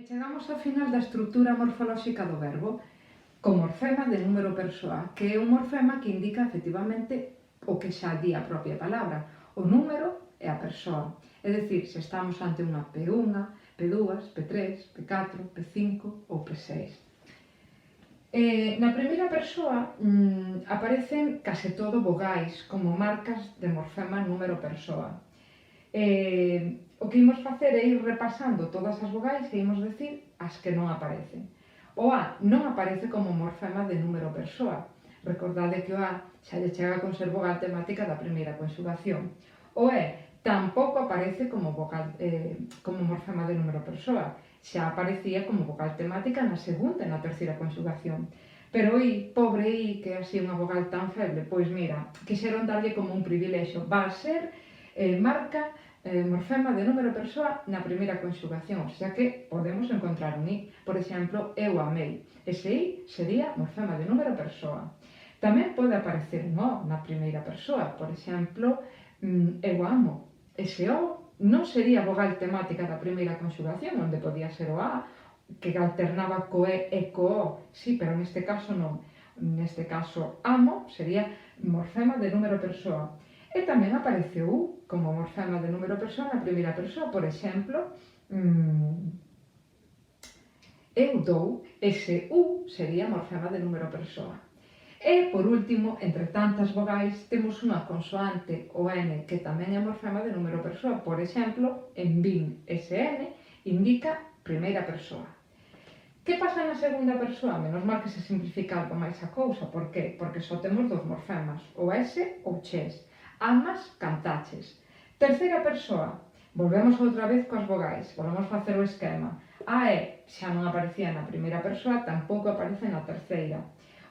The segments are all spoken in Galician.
chegamos ao final da estrutura morfolóxica do verbo co morfema de número persoa, que é un morfema que indica efectivamente o que xa di a propia palabra, o número e a persoa. É dicir, se estamos ante unha P1, P2, P3, P4, P5 ou P6. Na primeira persoa aparecen case todo vogais como marcas de morfema número persoa. O que imos facer é ir repasando todas as vogais e imos decir as que non aparecen. O A non aparece como morfema de número persoa. Recordade que o A xa lle chega con ser vogal temática da primeira conxugación. O E tampouco aparece como morfema de número persoa. Xa aparecía como vogal temática na segunda e na terceira conxugación. Pero I, pobre I, que é así unha vogal tan feble, pois mira, quixeron darlle como un privilexio. Va a ser marca morfema de número persoa na primeira conxugación, xa que podemos encontrar un I. Por exemplo, eu amei. Ese I sería morfema de número persoa. Tamén pode aparecer un O na primeira persoa. Por exemplo, eu amo. Ese O non sería vogal temática da primeira conxugación, onde podía ser o A, que alternaba co E e co O. Sí, pero neste caso non. Neste caso, amo sería morfema de número persoa. E tamén aparece o U como morfema de número persoa na primeira persoa. Por exemplo, eu dou. Ese U sería morfema de número persoa. E, por último, entre tantas vogais, temos unha consoante, o N, que tamén é morfema de número persoa. Por exemplo, en vin, ese N indica primeira persoa. Que pasa na segunda persoa? Menos mal que se simplifica algo máis a cousa. Por qué? Porque só temos dos morfemas, o S ou ches. Amas, cantaches. Terceira persoa. Volvemos outra vez coas vogais. Volvemos facer o esquema. A E xa non aparecía na primeira persoa, tampouco aparece na terceira.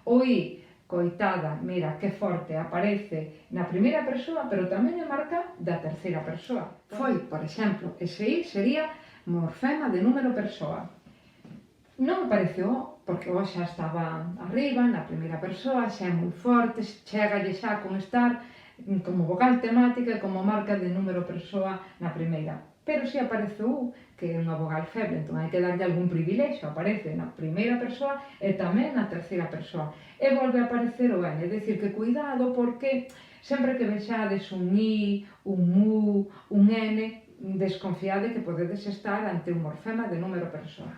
O I, coitada, mira, que forte, aparece na primeira persoa, pero tamén é marca da terceira persoa. Foi, por exemplo, ese I sería morfema de número persoa. Non apareceu, porque o xa estaba arriba, na primeira persoa, xa é moi forte, chegalle xa con estar como vogal temática e como marca de número persoa na primeira. Pero si aparece o U, que é unha vogal feble, entón hai que darlle algún privilexio. Aparece na primeira persoa e tamén na terceira persoa. E volve a aparecer o N, é dicir que cuidado porque sempre que vexades un I, un U, un N, desconfiade que podedes estar ante un morfema de número persoa.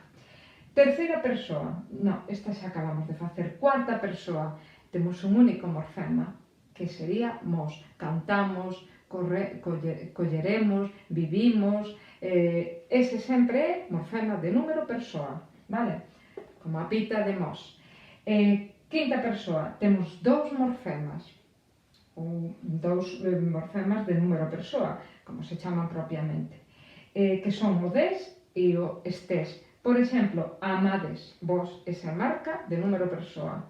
Terceira persoa, non, esta xa acabamos de facer. Cuarta persoa, temos un único morfema, que sería mos. Cantamos, colleremos, vivimos, ese sempre é morfema de número persoa, vale? Como a pita de mos. Quinta persoa, temos dous morfemas, ou dous morfemas de número persoa, como se chaman propiamente, que son o des e o estés. Por exemplo, amades, vos, esa marca de número persoa.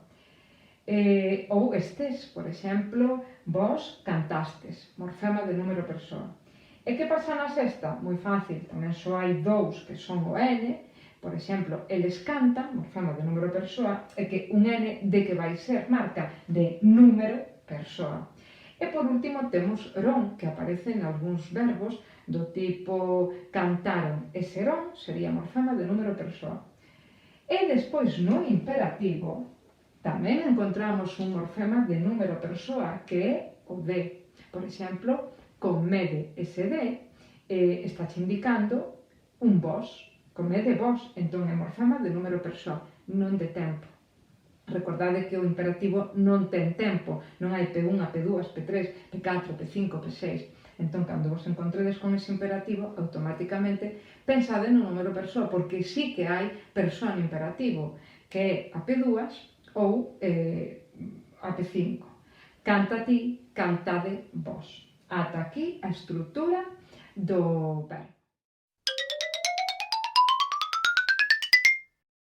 Ou estés, por exemplo, vos cantastes, morfema de número persoa. E que pasa na sexta? Moi fácil, tamén só hai dous que son o N, por exemplo, eles cantan, morfema de número persoa, e que un N de que vai ser marca de número persoa. E por último temos ron, que aparece en algúns verbos do tipo cantaron, e serón sería morfema de número persoa. E despois no imperativo tamén encontramos un morfema de número persoa, que é o D. Por exemplo, comede, ese D está indicando un vos, comede vos, entón é morfema de número persoa, non de tempo. Recordade que o imperativo non ten tempo, non hai P1, P2, P3, P4, P5, P6. Entón, cando vos encontredes con ese imperativo, automáticamente pensade no número persoa, porque sí que hai persoa no imperativo, que é a P2 ou a P5. Canta ti, cantade vos. Ata aquí a estrutura do verbo.